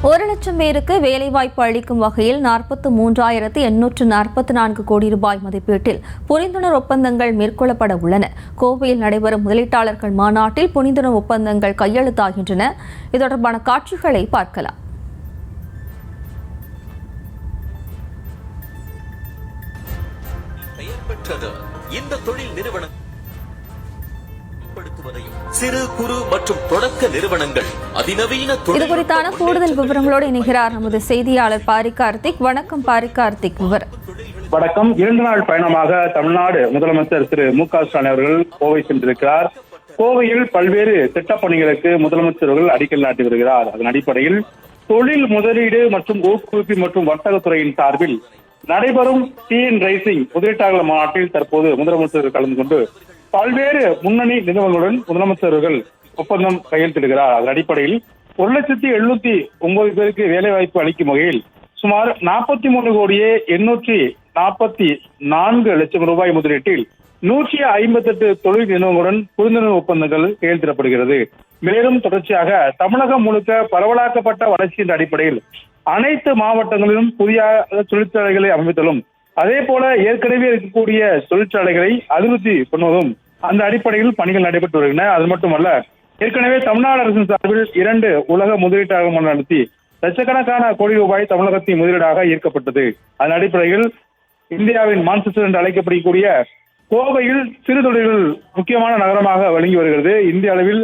1,00,000 பேருக்கு வேலைவாய்ப்பு அளிக்கும் வகையில் 43,844 கோடி ரூபாய் மதிப்பீட்டில் புரிந்துணர்வு ஒப்பந்தங்கள் மேற்கொள்ளப்பட உள்ளன. கோவையில் நடைபெறும் முதலீட்டாளர்கள் மாநாட்டில் புரிந்துணர்வு ஒப்பந்தங்கள் கையெழுத்தாகின்றன. இது தொடர்பான காட்சிகளை பார்க்கலாம். இந்த தொழில் நிறுவனம் சிறு குறு மற்றும் தொடக்க நிறுவனங்கள் அதிநவீன இது குறித்தான கூடுதல் விவரங்களோடு இணைகிறார் நமது செய்தியாளர் பாரி கார்த்திக். வணக்கம் பாரி கார்த்திக். வணக்கம். 2 நாள் பயணமாக தமிழ்நாடு முதலமைச்சர் திரு மு.க.ஸ்டாலின் அவர்கள் கோவை சென்றிருக்கிறார். கோவையில் பல்வேறு திட்டப்பணிகளுக்கு முதலமைச்சர் அவர்கள் அடிக்கல் நாட்டி வருகிறார். அதன் அடிப்படையில் தொழில் முதலீடு மற்றும் ஊக்குவிப்பு மற்றும் வர்த்தகத்துறையின் சார்பில் நடைபெறும் டிஎன் ரைசிங் முதலீட்டாளர் மாநாட்டில் தற்போது முதலமைச்சர் கலந்து கொண்டு பல்வேறு முன்னணி நிறுவனங்களுடன் முதலமைச்சர்கள் ஒப்பந்தம் கையெழுத்திடுகிறார். அதன் அடிப்படையில் 1,709 பேருக்கு வேலைவாய்ப்பு அளிக்கும் வகையில் சுமார் 43,844 லட்சம் ரூபாய் முதலீட்டில் 158 தொழில் நிறுவனங்களுடன் புரிந்துணர்வு ஒப்பந்தங்கள் கையெழுத்திடப்படுகிறது. மேலும் தொடர்ச்சியாக தமிழகம் முழுக்க பரவலாக்கப்பட்ட வளர்ச்சியின் அடிப்படையில் அனைத்து மாவட்டங்களிலும் புதிய தொழிற்சாலைகளை அமைத்தலும், அதே போல ஏற்கனவே இருக்கக்கூடிய தொழிற்சாலைகளை அபிவிருத்தி பண்ணுவதும் அந்த அடிப்படையில் பணிகள் நடைபெற்று வருகின்றன. அது மட்டுமல்ல, ஏற்கனவே தமிழ்நாடு அரசின் சார்பில் 2 உலக முதலீட்டாளர்கள் நடத்தி லட்சக்கணக்கான கோடி ரூபாய் தமிழகத்தின் முதலீடாக ஈர்க்கப்பட்டது. அதன் அடிப்படையில் இந்தியாவின் மான்செஸ்டர் என்று அழைக்கப்படக்கூடிய கோவையில் சிறுதொழில்கள் முக்கியமான நகரமாக விளங்கி வருகிறது. இந்திய அளவில்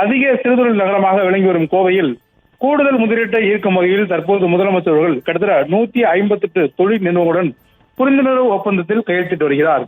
அதிக சிறுதொழில் நகரமாக விளங்கி வரும் கோவையில் கூடுதல் முதலீட்டை ஈர்க்கும் வகையில் தற்போது முதலமைச்சர்கள் கிட்டத்தட்ட 158 தொழில் நிறுவனங்களுடன் புரிந்துணர்வு ஒப்பந்தத்தில் கையெழுத்திட்டு வருகிறார்.